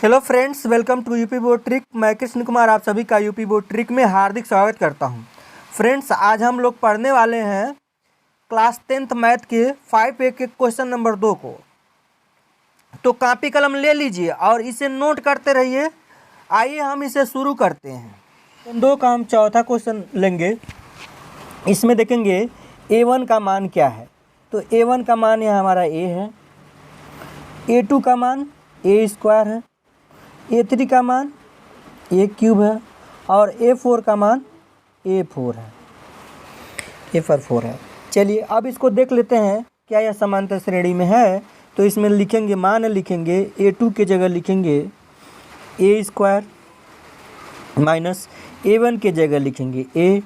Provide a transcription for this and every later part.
Hello friends, welcome to UP board trick. मैं कृष्ण कुमार आप सभी का यूपी बोर्ड ट्रिक में हार्दिक स्वागत करता हूं। फ्रेंड्स, आज हम लोग पढ़ने वाले हैं क्लास 10th मैथ के 5A के क्वेश्चन नंबर 2 को। तो कॉपी कलम ले लीजिए और इसे नोट करते रहिए। आइए हम इसे शुरू करते हैं। क्वेश्चन 2 का हम चौथा क्वेश्चन लेंगे। इसमें देखेंगे A1 का मान क्या है। तो A1 का मान यह हमारा A है, A2 का मान A स्क्वायर है, A3 का मान A क्यूब है और A4 का मान A4 है, A पर 4 है। चलिए अब इसको देख लेते हैं क्या यह समांतर श्रेणी में है। तो इसमें लिखेंगे, मान लिखेंगे A2 की जगह लिखेंगे A स्क्वायर माइनस A1 की जगह लिखेंगे A।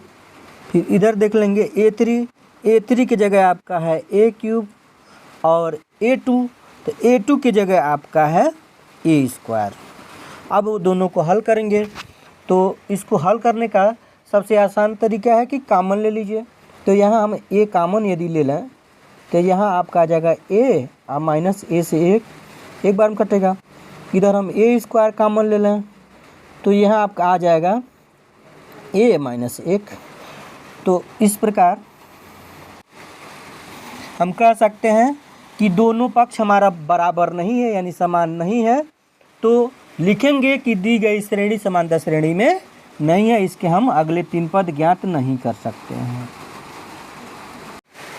फिर इधर देख लेंगे A3 की जगह आपका है A क्यूब और A2, तो A2 की जगह आपका है A स्क्वायर। अब वो दोनों को हल करेंगे। तो इसको हल करने का सबसे आसान तरीका है कि कॉमन ले लीजिए। तो यहाँ हम A कॉमन यदि ले लें तो यहाँ आपका आ जाएगा A और माइनस A से एक बार में कटेगा। इधर हम A स्क्वायर कॉमन ले लें तो यहाँ आपका आ जाएगा A माइनस 1। तो इस प्रकार हम कह सकते हैं कि दोनों पक्ष हमारा बराबर नहीं है, यानी समान नहीं है। तो लिखेंगे कि दी गई श्रेणी समांतर श्रेणी में नहीं है। इसके हम अगले 3 पद ज्ञात नहीं कर सकते हैं।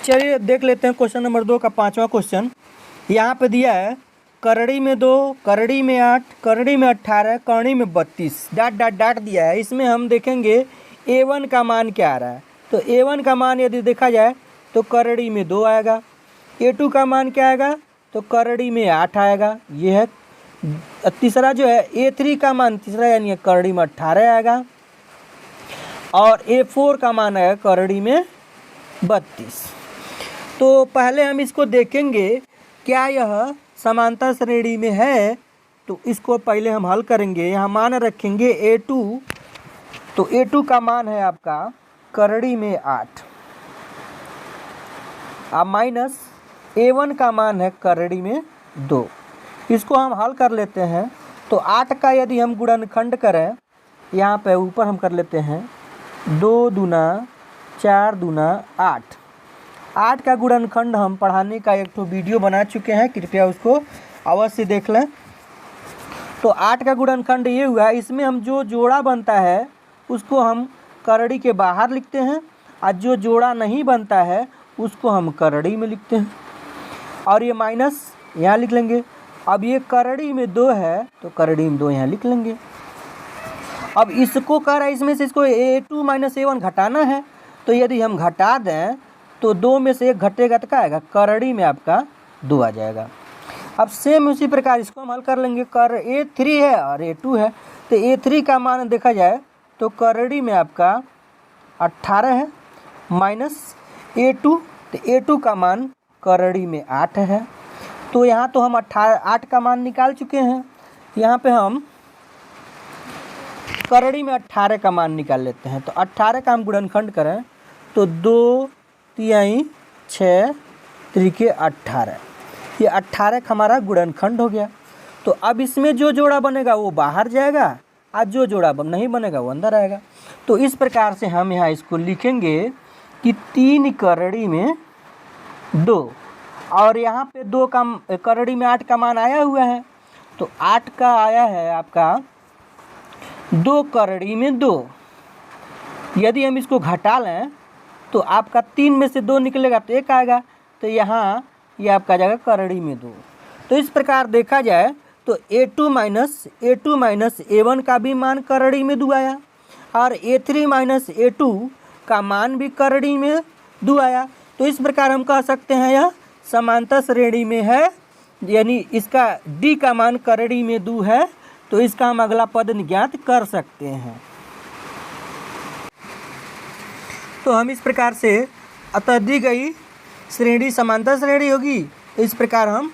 चलिए देख लेते हैं क्वेश्चन नंबर 2 का 5वां क्वेश्चन। यहाँ पे दिया है करड़ी में 2, करड़ी में 8, करड़ी में 18, करड़ी में 32 डाट डाट डाट दिया है। इसमें हम देखेंगे A1 का मान क्या आ रहा है। तो A1 का मान यदि देखा जाए तो करड़ी में 2 आएगा। A2 का मान क्या आएगा, तो करड़ी में 8 आएगा। ये है। तीसरा जो है A3 का मान, तीसरा यानी करड़ी में 18 आएगा और A4 का मान आएगा करड़ी में 32। तो पहले हम इसको देखेंगे क्या यह समांतर श्रेणी में है। तो इसको पहले हम हल करेंगे। यहाँ मान रखेंगे A2, तो A2 का मान है आपका करड़ी में 8 और माइनस A1 का मान है करड़ी में 2। इसको हम हल कर लेते हैं। तो 8 का यदि हम गुणनखंड करें, यहाँ पे ऊपर हम कर लेते हैं 2 दूना 4 दूना 8। 8 का गुणनखंड हम पढ़ाने का एक तो वीडियो बना चुके हैं, कृपया उसको अवश्य देख लें। तो 8 का गुणनखंड ये हुआ। इसमें हम जो जोड़ा बनता है उसको हम करड़ी के बाहर लिखते हैं और जो जोड़ा नहीं बनता है उसको हम करड़ी में लिखते हैं और ये माइनस यहाँ लिख लेंगे। अब ये करड़ी में 2 है तो करड़ी में 2 यहाँ लिख लेंगे। अब इसको कर रहा है, इसमें से इसको A2 माइनस A1 घटाना है। तो यदि हम घटा दें तो 2 में से 1 घटेगा तो क्या आएगा, करड़ी में आपका 2 आ जाएगा। अब सेम उसी प्रकार इसको हम हल कर लेंगे। कर A3 है और A2 है। तो A3 का मान देखा जाए तो करड़ी में आपका 18 है माइनस A2, तो A2 का मान करड़ी में 8 है। तो यहाँ तो हम 8 का मान निकाल चुके हैं। यहाँ पे हम करड़ी में 18 का मान निकाल लेते हैं। तो 18 का हम गुणनखंड करें तो 2 तिहाई 6 त्रिके 18, ये 18 का हमारा गुणनखंड हो गया। तो अब इसमें जो जोड़ा बनेगा वो बाहर जाएगा और जो जोड़ा नहीं बनेगा वो अंदर आएगा। तो इस प्रकार से हम यहाँ इसको लिखेंगे कि 3 करड़ी में 2 और यहाँ पे 2 का करड़ी में 8 का मान आया हुआ है। तो 8 का आया है आपका 2 करड़ी में 2। यदि हम इसको घटा लें तो आपका 3 में से 2 निकलेगा तो 1 आएगा। तो यहाँ ये आपका जाएगा करड़ी में 2। तो इस प्रकार देखा जाए तो A2 माइनस A1 का भी मान करड़ी में 2 आया और A3 माइनस A2 का मान भी करड़ी में 2 आया। तो इस प्रकार हम कह सकते हैं यह समांतर श्रेणी में है, यानी इसका D का मान करड़ी में 2 है। तो इसका हम अगला पद ज्ञात कर सकते हैं। तो हम इस प्रकार से अतः दी गई श्रेणी समांतर श्रेणी होगी। इस प्रकार हम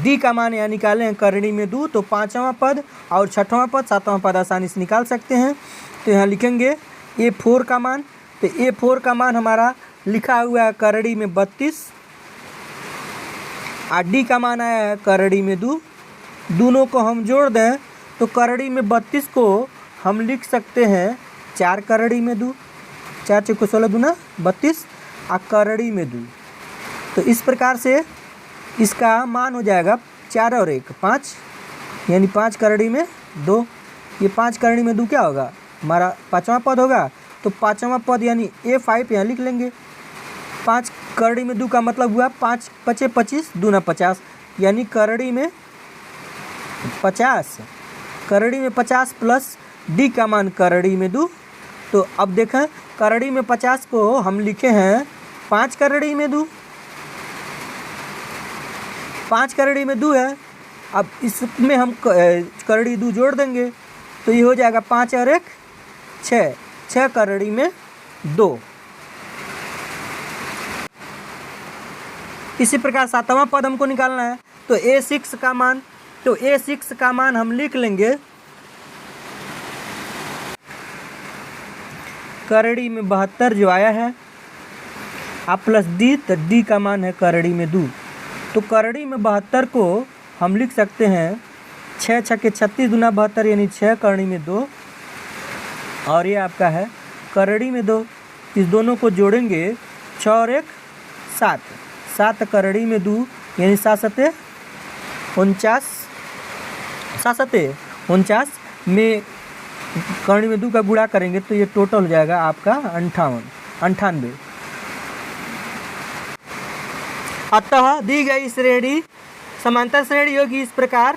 D का मान यहाँ निकालें करड़ी में 2, तो 5वां पद और 6वां पद 7वां पद आसानी से निकाल सकते हैं। तो यहाँ लिखेंगे A4 का मान। तो A4 का मान हमारा लिखा हुआ है करड़ी में 32 और D का मान आया है करड़ी में 2। दोनों को हम जोड़ दें तो करड़ी में 32 को हम लिख सकते हैं 4 करड़ी में 2, 4 चौको 16 दूना 32 और करड़ी में 2। तो इस प्रकार से इसका मान हो जाएगा 4 और 1 5, यानी 5 करड़ी में 2। ये 5 करड़ी में 2 क्या होगा, हमारा 5वां पद होगा। तो 5वां पद यानी A5 यहाँ लिख लेंगे। 5 करड़ी में 2 का मतलब हुआ 5 पचे 25 दूना 50, यानी करड़ी में 50, करड़ी में 50 प्लस D का मान करड़ी में 2। तो अब देखें करड़ी में 50 को हम लिखे हैं 5 करड़ी में 2, 5 करड़ी में 2 है। अब इसमें हम करड़ी 2 जोड़ देंगे तो ये हो जाएगा 5 और 1 6, 6 करड़ी में 2। इसी प्रकार 7वां पद हमको निकालना है। तो A6 का मान, तो A6 का मान हम लिख लेंगे करड़ी में 72 जो आया है आप प्लस D, तो D का मान है करड़ी में 2। तो करड़ी में 72 को हम लिख सकते हैं 6 छक्के 36 दूना 72, यानी 6 करड़ी में 2। और ये आपका है करड़ी में 2। इस दोनों को जोड़ेंगे 6 और 1 7, 7 करड़ी में 2, यानी 7 सते 49, 7 सते 49 में करड़ी में 2 का गुणा करेंगे तो ये टोटल हो जाएगा आपका 98। अतः दी गई श्रेणी समांतर श्रेणी होगी इस प्रकार।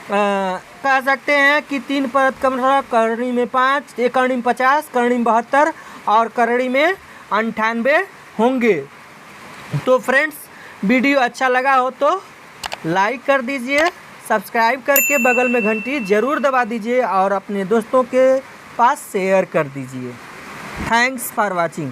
कह सकते हैं कि 3 पद क्रमशः करड़ी में 5, एक करड़ी में 50, करड़ी में 72 और करड़ी में 98 होंगे। तो फ्रेंड्स वीडियो अच्छा लगा हो तो लाइक कर दीजिए, सब्सक्राइब करके बगल में घंटी ज़रूर दबा दीजिए और अपने दोस्तों के पास शेयर कर दीजिए। Thanks for watching.